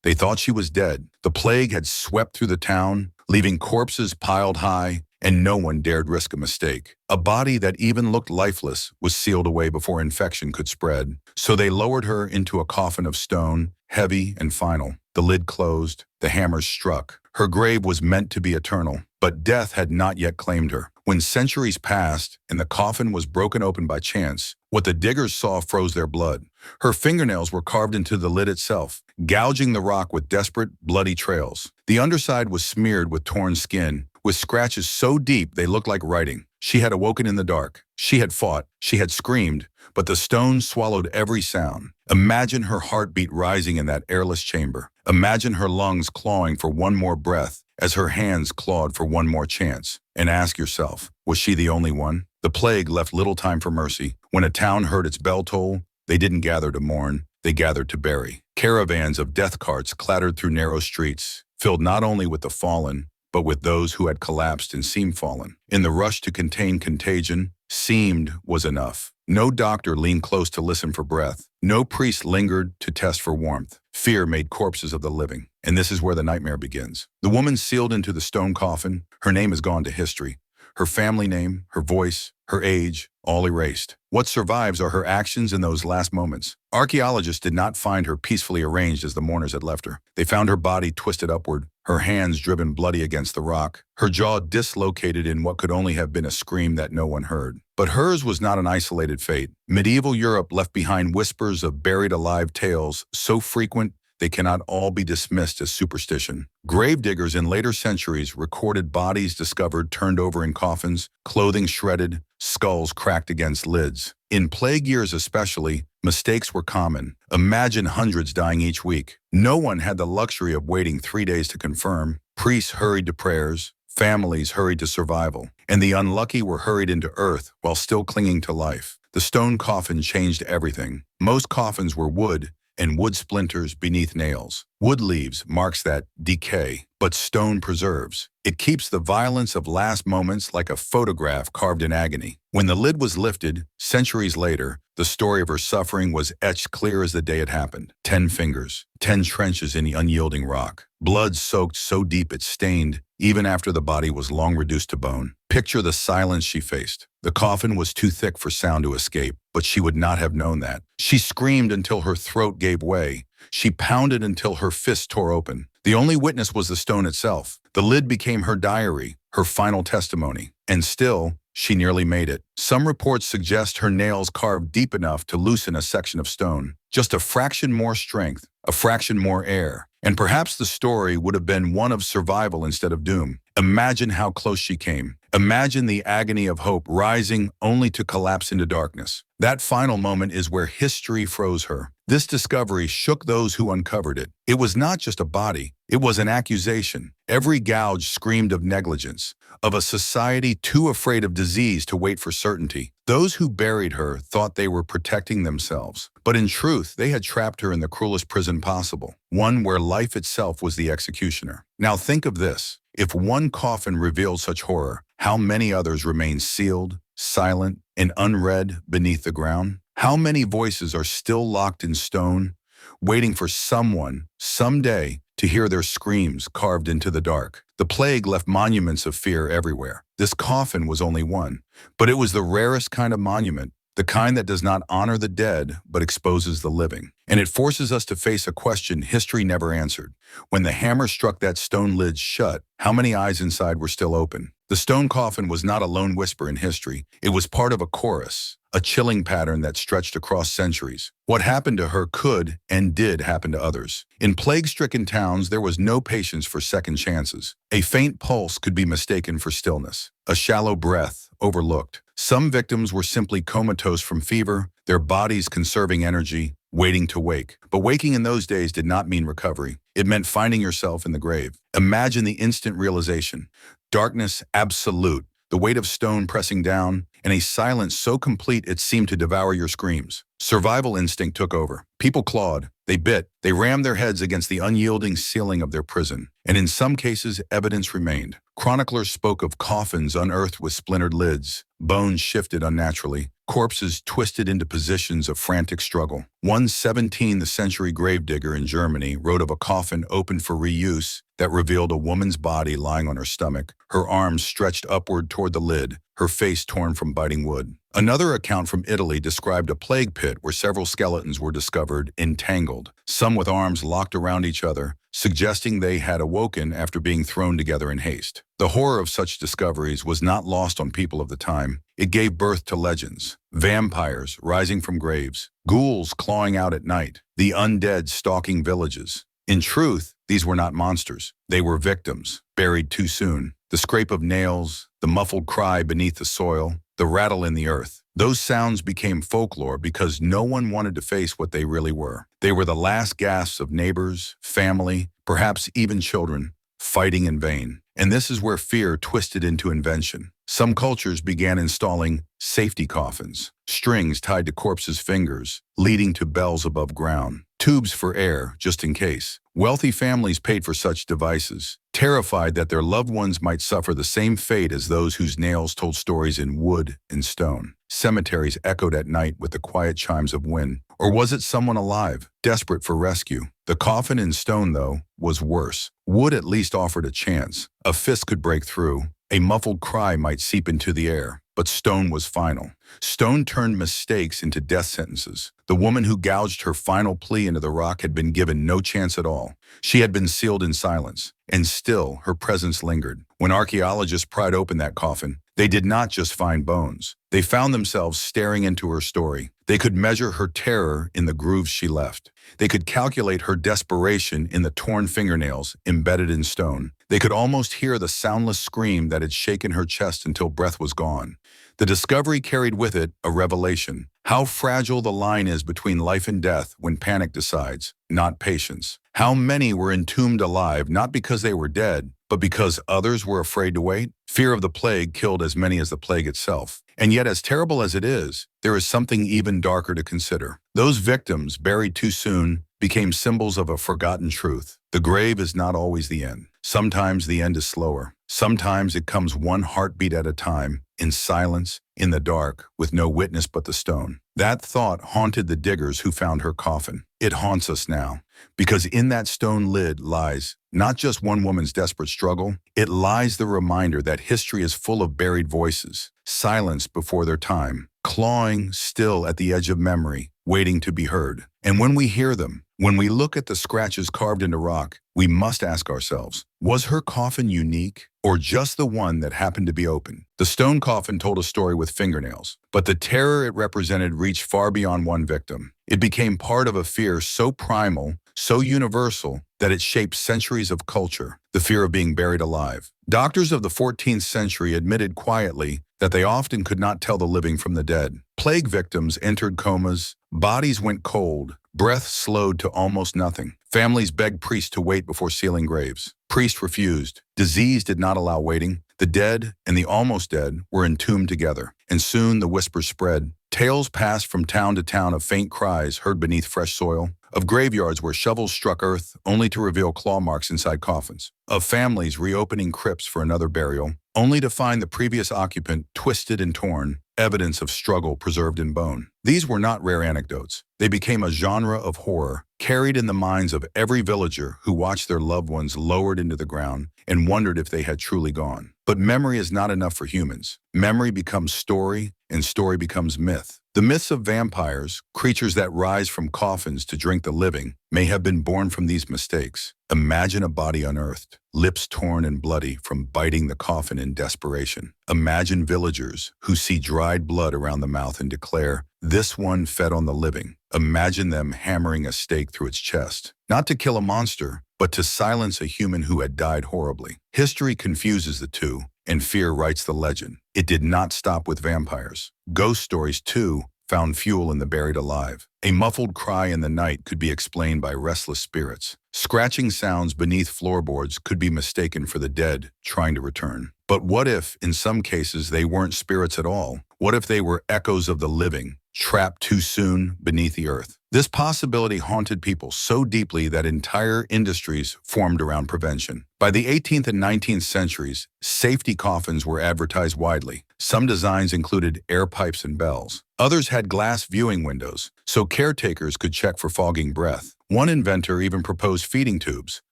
They thought she was dead. The plague had swept through the town, leaving corpses piled high, and no one dared risk a mistake. A body that even looked lifeless was sealed away before infection could spread. So they lowered her into a coffin of stone, heavy and final. The lid closed, the hammers struck. Her grave was meant to be eternal, but death had not yet claimed her. When centuries passed and the coffin was broken open by chance, what the diggers saw froze their blood. Her fingernails were carved into the lid itself, gouging the rock with desperate, bloody trails. The underside was smeared with torn skin, with scratches so deep they looked like writing. She had awoken in the dark. She had fought. She had screamed, but the stone swallowed every sound. Imagine her heartbeat rising in that airless chamber. Imagine her lungs clawing for one more breath as her hands clawed for one more chance. And ask yourself, was she the only one? The plague left little time for mercy. When a town heard its bell toll, they didn't gather to mourn, they gathered to bury. Caravans of death carts clattered through narrow streets, filled not only with the fallen, but with those who had collapsed and seemed fallen. In the rush to contain contagion, seemed was enough. No doctor leaned close to listen for breath. No priest lingered to test for warmth. Fear made corpses of the living. And this is where the nightmare begins. The woman sealed into the stone coffin, her name has gone to history. Her family name, her voice, her age, all erased. What survives are her actions in those last moments. Archaeologists did not find her peacefully arranged as the mourners had left her. They found her body twisted upward, her hands driven bloody against the rock, her jaw dislocated in what could only have been a scream that no one heard. But hers was not an isolated fate. Medieval Europe left behind whispers of buried alive tales so frequent they cannot all be dismissed as superstition. Gravediggers in later centuries recorded bodies discovered turned over in coffins, clothing shredded, skulls cracked against lids. In plague years especially, mistakes were common. Imagine hundreds dying each week. No one had the luxury of waiting 3 days to confirm. Priests hurried to prayers, families hurried to survival, and the unlucky were hurried into earth while still clinging to life. The stone coffin changed everything. Most coffins were wood, and wood splinters beneath nails. Wood leaves marks that decay, but stone preserves. It keeps the violence of last moments like a photograph carved in agony. When the lid was lifted, centuries later, the story of her suffering was etched clear as the day it happened. 10 fingers, 10 trenches in the unyielding rock. Blood soaked so deep it stained, even after the body was long reduced to bone. Picture the silence she faced. The coffin was too thick for sound to escape, but she would not have known that. She screamed until her throat gave way. She pounded until her fist tore open. The only witness was the stone itself. The lid became her diary, her final testimony. And still, she nearly made it. Some reports suggest her nails carved deep enough to loosen a section of stone. Just a fraction more strength, a fraction more air. And perhaps the story would have been one of survival instead of doom. Imagine how close she came. Imagine the agony of hope rising only to collapse into darkness. That final moment is where history froze her. This discovery shook those who uncovered it. It was not just a body, it was an accusation. Every gouge screamed of negligence, of a society too afraid of disease to wait for certainty. Those who buried her thought they were protecting themselves, but in truth, they had trapped her in the cruelest prison possible, one where life itself was the executioner. Now think of this. If one coffin revealed such horror, how many others remain sealed, silent, and unread beneath the ground? How many voices are still locked in stone, waiting for someone, someday, to hear their screams carved into the dark? The plague left monuments of fear everywhere. This coffin was only one, but it was the rarest kind of monument, the kind that does not honor the dead, but exposes the living. And it forces us to face a question history never answered. When the hammer struck that stone lid shut, how many eyes inside were still open? The stone coffin was not a lone whisper in history. It was part of a chorus, a chilling pattern that stretched across centuries. What happened to her could and did happen to others. In plague-stricken towns, there was no patience for second chances. A faint pulse could be mistaken for stillness. A shallow breath overlooked. Some victims were simply comatose from fever, their bodies conserving energy, waiting to wake. But waking in those days did not mean recovery. It meant finding yourself in the grave. Imagine the instant realization. Darkness absolute, the weight of stone pressing down, and a silence so complete it seemed to devour your screams. Survival instinct took over. People clawed, they bit, they rammed their heads against the unyielding ceiling of their prison. And in some cases, evidence remained. Chroniclers spoke of coffins unearthed with splintered lids, bones shifted unnaturally, corpses twisted into positions of frantic struggle. One 17th-century gravedigger in Germany wrote of a coffin opened for reuse that revealed a woman's body lying on her stomach, her arms stretched upward toward the lid, her face torn from biting wood. Another account from Italy described a plague pit where several skeletons were discovered entangled, some with arms locked around each other, suggesting they had awoken after being thrown together in haste. The horror of such discoveries was not lost on people of the time. It gave birth to legends. Vampires rising from graves, ghouls clawing out at night, the undead stalking villages. In truth, these were not monsters. They were victims, buried too soon. The scrape of nails, the muffled cry beneath the soil, the rattle in the earth. Those sounds became folklore because no one wanted to face what they really were. They were the last gasps of neighbors, family, perhaps even children, fighting in vain. And this is where fear twisted into invention. Some cultures began installing safety coffins, strings tied to corpses' fingers, leading to bells above ground, tubes for air, just in case. Wealthy families paid for such devices, terrified that their loved ones might suffer the same fate as those whose nails told stories in wood and stone. Cemeteries echoed at night with the quiet chimes of wind. Or was it someone alive, desperate for rescue? The coffin in stone, though, was worse. Wood at least offered a chance. A fist could break through. A muffled cry might seep into the air. But stone was final. Stone turned mistakes into death sentences. The woman who gouged her final plea into the rock had been given no chance at all. She had been sealed in silence, and still her presence lingered. When archaeologists pried open that coffin, they did not just find bones. They found themselves staring into her story. They could measure her terror in the grooves she left. They could calculate her desperation in the torn fingernails embedded in stone. They could almost hear the soundless scream that had shaken her chest until breath was gone. The discovery carried with it a revelation. How fragile the line is between life and death when panic decides, not patience. How many were entombed alive not because they were dead, but because others were afraid to wait? Fear of the plague killed as many as the plague itself. And yet, as terrible as it is, there is something even darker to consider. Those victims, buried too soon, became symbols of a forgotten truth. The grave is not always the end. Sometimes the end is slower. Sometimes it comes one heartbeat at a time, in silence, in the dark, with no witness but the stone. That thought haunted the diggers who found her coffin. It haunts us now, because in that stone lid lies not just one woman's desperate struggle, it lies the reminder that history is full of buried voices, silenced before their time, clawing still at the edge of memory, waiting to be heard. And when we hear them, when we look at the scratches carved into rock, we must ask ourselves, was her coffin unique or just the one that happened to be open? The stone coffin told a story with fingernails, but the terror it represented reached far beyond one victim. It became part of a fear so primal, so universal, that it shaped centuries of culture, the fear of being buried alive. Doctors of the 14th century admitted quietly that they often could not tell the living from the dead. Plague victims entered comas, bodies went cold, breath slowed to almost nothing. Families begged priests to wait before sealing graves. Priests refused. Disease did not allow waiting. The dead and the almost dead were entombed together, and soon the whispers spread. Tales passed from town to town of faint cries heard beneath fresh soil, of graveyards where shovels struck earth only to reveal claw marks inside coffins, of families reopening crypts for another burial, only to find the previous occupant twisted and torn, evidence of struggle preserved in bone. These were not rare anecdotes. They became a genre of horror, carried in the minds of every villager who watched their loved ones lowered into the ground and wondered if they had truly gone. But memory is not enough for humans. Memory becomes story, and story becomes myth. The myths of vampires, creatures that rise from coffins to drink the living, may have been born from these mistakes. Imagine a body unearthed, lips torn and bloody from biting the coffin in desperation. Imagine villagers who see dried blood around the mouth and declare, "This one fed on the living." Imagine them hammering a stake through its chest, not to kill a monster, but to silence a human who had died horribly. History confuses the two, and fear writes the legend. It did not stop with vampires. Ghost stories, too, found fuel in the buried alive. A muffled cry in the night could be explained by restless spirits. Scratching sounds beneath floorboards could be mistaken for the dead trying to return. But what if, in some cases, they weren't spirits at all? What if they were echoes of the living, trapped too soon beneath the earth? This possibility haunted people so deeply that entire industries formed around prevention. By the 18th and 19th centuries, safety coffins were advertised widely. Some designs included air pipes and bells. Others had glass viewing windows, so caretakers could check for fogging breath. One inventor even proposed feeding tubes,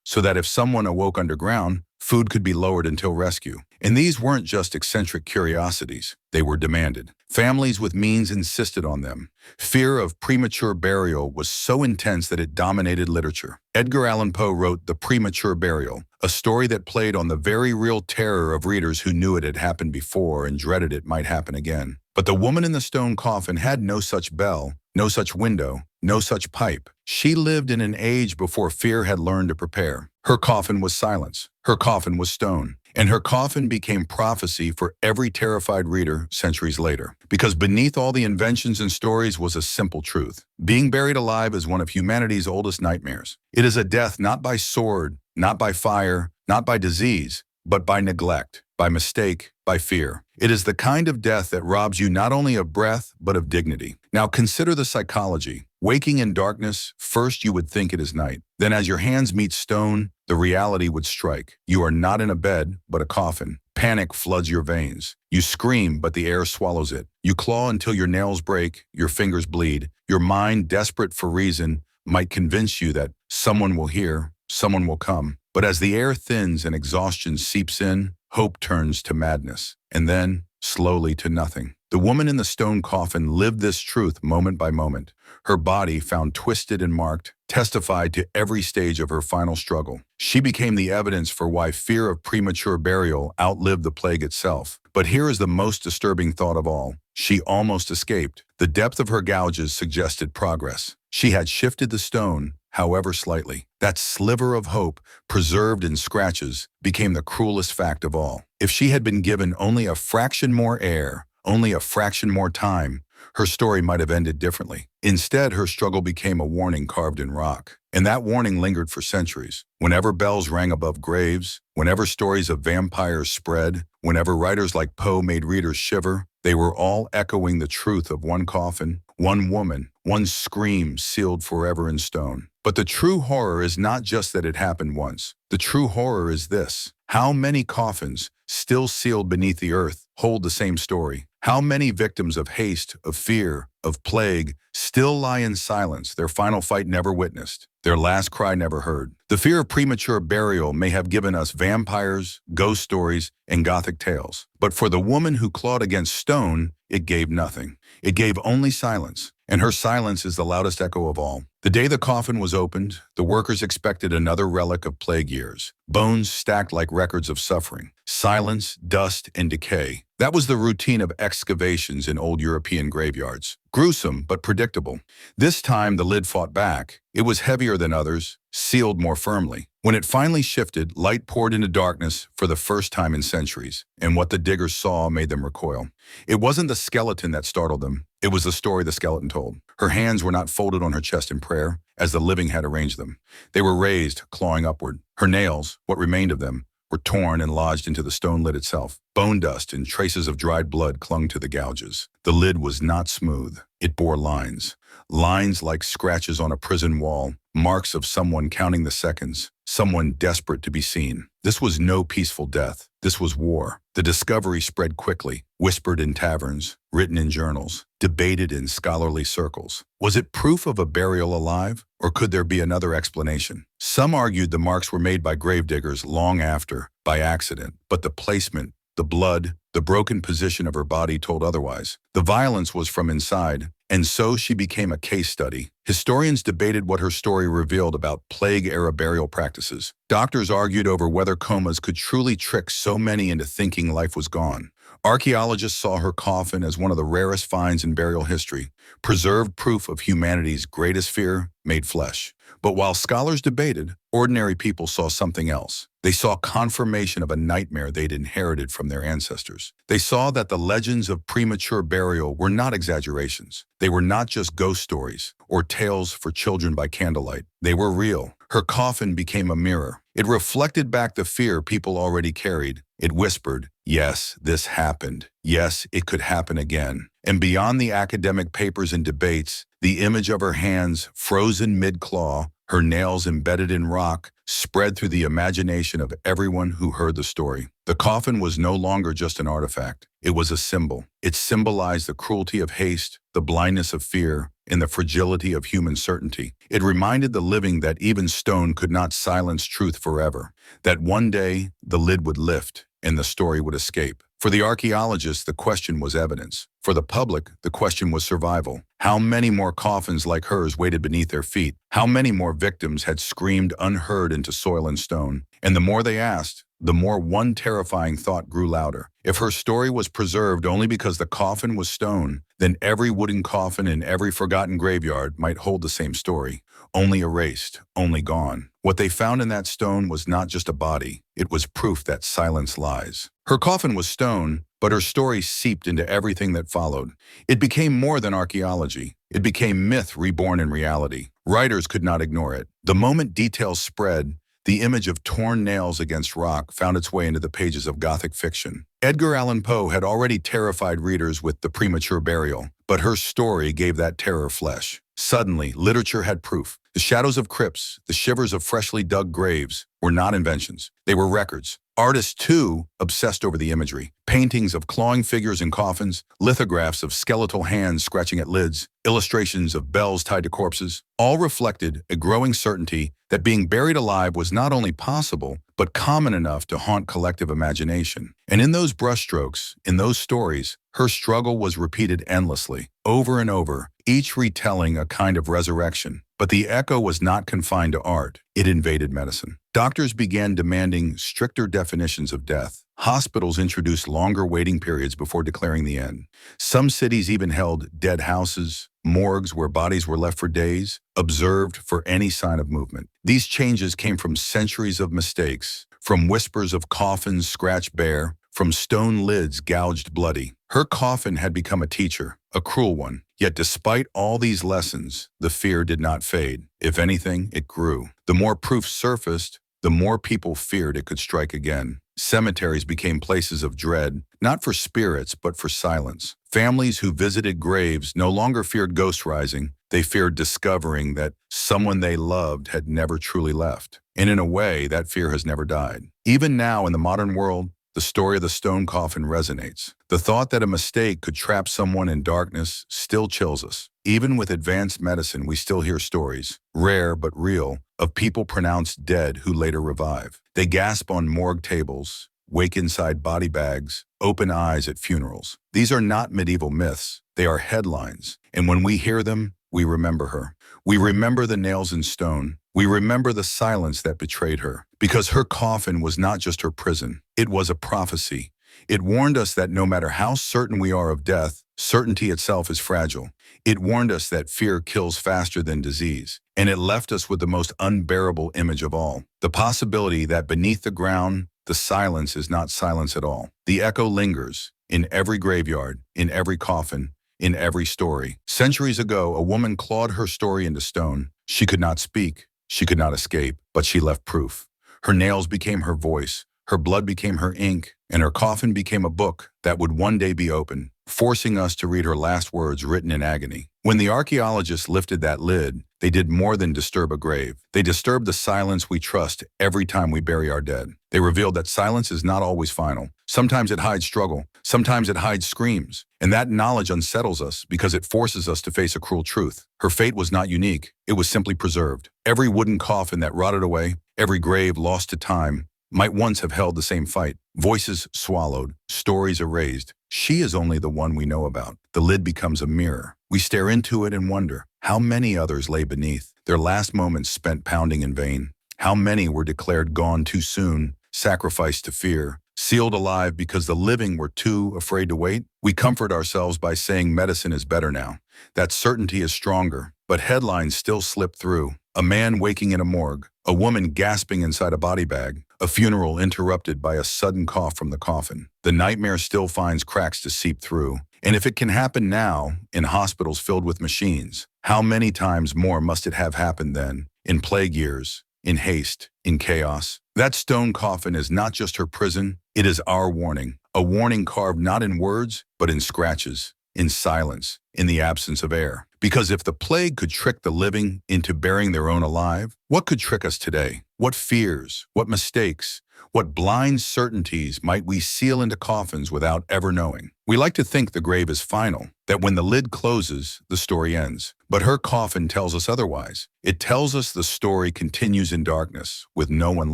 so that if someone awoke underground, food could be lowered until rescue. And these weren't just eccentric curiosities. They were demanded. Families with means insisted on them. Fear of premature burial was so intense that it dominated literature. Edgar Allan Poe wrote The Premature Burial, a story that played on the very real terror of readers who knew it had happened before and dreaded it might happen again. But the woman in the stone coffin had no such bell, no such window, no such pipe. She lived in an age before fear had learned to prepare. Her coffin was silence. Her coffin was stone. And her coffin became prophecy for every terrified reader centuries later. Because beneath all the inventions and stories was a simple truth. Being buried alive is one of humanity's oldest nightmares. It is a death not by sword, not by fire, not by disease, but by neglect, by mistake, by fear. It is the kind of death that robs you not only of breath, but of dignity. Now consider the psychology. Waking in darkness, first you would think it is night. Then as your hands meet stone, the reality would strike. You are not in a bed, but a coffin. Panic floods your veins. You scream, but the air swallows it. You claw until your nails break, your fingers bleed. Your mind, desperate for reason, might convince you that someone will hear, someone will come. But as the air thins and exhaustion seeps in, hope turns to madness, and then, slowly, to nothing. The woman in the stone coffin lived this truth moment by moment. Her body, found twisted and marked, testified to every stage of her final struggle. She became the evidence for why fear of premature burial outlived the plague itself. But here is the most disturbing thought of all. She almost escaped. The depth of her gouges suggested progress. She had shifted the stone, however slightly. That sliver of hope, preserved in scratches, became the cruelest fact of all. If she had been given only a fraction more air, only a fraction more time, her story might have ended differently. Instead, her struggle became a warning carved in rock. And that warning lingered for centuries. Whenever bells rang above graves, whenever stories of vampires spread, whenever writers like Poe made readers shiver, they were all echoing the truth of one coffin, one woman, one scream sealed forever in stone. But the true horror is not just that it happened once. The true horror is this. How many coffins, still sealed beneath the earth, hold the same story? How many victims of haste, of fear, of plague, still lie in silence, their final fight never witnessed, their last cry never heard? The fear of premature burial may have given us vampires, ghost stories, and gothic tales. But for the woman who clawed against stone, it gave nothing. It gave only silence. And her silence is the loudest echo of all. The day the coffin was opened, the workers expected another relic of plague years. Bones stacked like records of suffering. Silence, dust, and decay. That was the routine of excavations in old European graveyards. Gruesome, but predictable. This time, the lid fought back. It was heavier than others, sealed more firmly. When it finally shifted, light poured into darkness for the first time in centuries. And what the diggers saw made them recoil. It wasn't the skeleton that startled them. It was the story the skeleton told. Her hands were not folded on her chest in prayer, as the living had arranged them. They were raised, clawing upward. Her nails, what remained of them, were torn and lodged into the stone lid itself. Bone dust and traces of dried blood clung to the gouges. The lid was not smooth. It bore lines. Lines like scratches on a prison wall, marks of someone counting the seconds, someone desperate to be seen. This was no peaceful death. This was war. The discovery spread quickly, whispered in taverns, written in journals, debated in scholarly circles. Was it proof of a burial alive, or could there be another explanation? Some argued the marks were made by gravediggers long after, by accident, but the placement, the blood, the broken position of her body told otherwise. The violence was from inside, and so she became a case study. Historians debated what her story revealed about plague-era burial practices. Doctors argued over whether comas could truly trick so many into thinking life was gone. Archaeologists saw her coffin as one of the rarest finds in burial history, preserved proof of humanity's greatest fear made flesh. But while scholars debated, ordinary people saw something else. They saw confirmation of a nightmare they'd inherited from their ancestors. They saw that the legends of premature burial were not exaggerations. They were not just ghost stories or tales for children by candlelight. They were real. Her coffin became a mirror. It reflected back the fear people already carried. It whispered, yes, this happened. Yes, it could happen again. And beyond the academic papers and debates, the image of her hands frozen mid-claw, her nails embedded in rock, spread through the imagination of everyone who heard the story. The coffin was no longer just an artifact. It was a symbol. It symbolized the cruelty of haste, the blindness of fear, and the fragility of human certainty. It reminded the living that even stone could not silence truth forever, that one day the lid would lift and the story would escape. For the archaeologists, the question was evidence. For the public, the question was survival. How many more coffins like hers waited beneath their feet? How many more victims had screamed unheard into soil and stone? And the more they asked, the more one terrifying thought grew louder. If her story was preserved only because the coffin was stone, then every wooden coffin in every forgotten graveyard might hold the same story, only erased, only gone. What they found in that stone was not just a body, it was proof that silence lies. Her coffin was stone, but her story seeped into everything that followed. It became more than archaeology. It became myth reborn in reality. Writers could not ignore it. The moment details spread, the image of torn nails against rock found its way into the pages of Gothic fiction. Edgar Allan Poe had already terrified readers with The Premature Burial, but her story gave that terror flesh. Suddenly, literature had proof. The shadows of crypts, the shivers of freshly dug graves, were not inventions. They were records. Artists, too, obsessed over the imagery. Paintings of clawing figures in coffins, lithographs of skeletal hands scratching at lids, illustrations of bells tied to corpses, all reflected a growing certainty that being buried alive was not only possible, but common enough to haunt collective imagination. And in those brushstrokes, in those stories, her struggle was repeated endlessly, over and over, each retelling a kind of resurrection. But the echo was not confined to art. It invaded medicine. Doctors began demanding stricter definitions of death. Hospitals introduced longer waiting periods before declaring the end. Some cities even held dead houses, morgues where bodies were left for days, observed for any sign of movement. These changes came from centuries of mistakes, from whispers of coffins scratched bare, from stone lids gouged bloody. Her coffin had become a teacher, a cruel one. Yet despite all these lessons, the fear did not fade. If anything, it grew. The more proof surfaced, the more people feared it could strike again. Cemeteries became places of dread, not for spirits, but for silence. Families who visited graves no longer feared ghost rising. They feared discovering that someone they loved had never truly left. And in a way, that fear has never died. Even now in the modern world, the story of the stone coffin resonates. The thought that a mistake could trap someone in darkness still chills us. Even with advanced medicine, we still hear stories, rare but real, of people pronounced dead who later revive. They gasp on morgue tables, wake inside body bags, open eyes at funerals. These are not medieval myths. They are headlines. And when we hear them, we remember her. We remember the nails in stone. We remember the silence that betrayed her. Because her coffin was not just her prison. It was a prophecy. It warned us that no matter how certain we are of death, certainty itself is fragile. It warned us that fear kills faster than disease. And it left us with the most unbearable image of all. The possibility that beneath the ground, the silence is not silence at all. The echo lingers in every graveyard, in every coffin, in every story. Centuries ago, a woman clawed her story into stone. She could not speak. She could not escape, but she left proof. Her nails became her voice, her blood became her ink, and her coffin became a book that would one day be open, forcing us to read her last words written in agony. When the archaeologists lifted that lid, they did more than disturb a grave. They disturbed the silence we trust every time we bury our dead. They revealed that silence is not always final. Sometimes it hides struggle. Sometimes it hides screams. And that knowledge unsettles us because it forces us to face a cruel truth. Her fate was not unique. It was simply preserved. Every wooden coffin that rotted away, every grave lost to time, might once have held the same fight. Voices swallowed, stories erased. She is only the one we know about. The lid becomes a mirror. We stare into it and wonder, how many others lay beneath, their last moments spent pounding in vain? How many were declared gone too soon, sacrificed to fear, sealed alive because the living were too afraid to wait? We comfort ourselves by saying medicine is better now. That certainty is stronger, but headlines still slip through. A man waking in a morgue, a woman gasping inside a body bag, a funeral interrupted by a sudden cough from the coffin. The nightmare still finds cracks to seep through. And if it can happen now, in hospitals filled with machines, how many times more must it have happened then, in plague years, in haste, in chaos. That stone coffin is not just her prison, it is our warning. A warning carved not in words, but in scratches, in silence, in the absence of air. Because if the plague could trick the living into burying their own alive, what could trick us today? What fears, what mistakes, what blind certainties might we seal into coffins without ever knowing? We like to think the grave is final, that when the lid closes, the story ends. But her coffin tells us otherwise. It tells us the story continues in darkness, with no one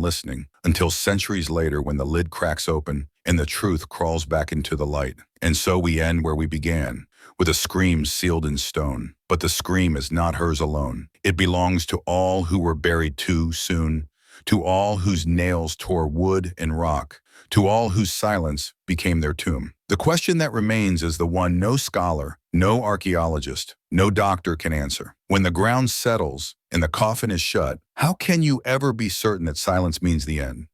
listening, until centuries later when the lid cracks open and the truth crawls back into the light. And so we end where we began, with a scream sealed in stone. But the scream is not hers alone. It belongs to all who were buried too soon, to all whose nails tore wood and rock, to all whose silence became their tomb. The question that remains is the one no scholar, no archaeologist, no doctor can answer. When the ground settles and the coffin is shut, how can you ever be certain that silence means the end?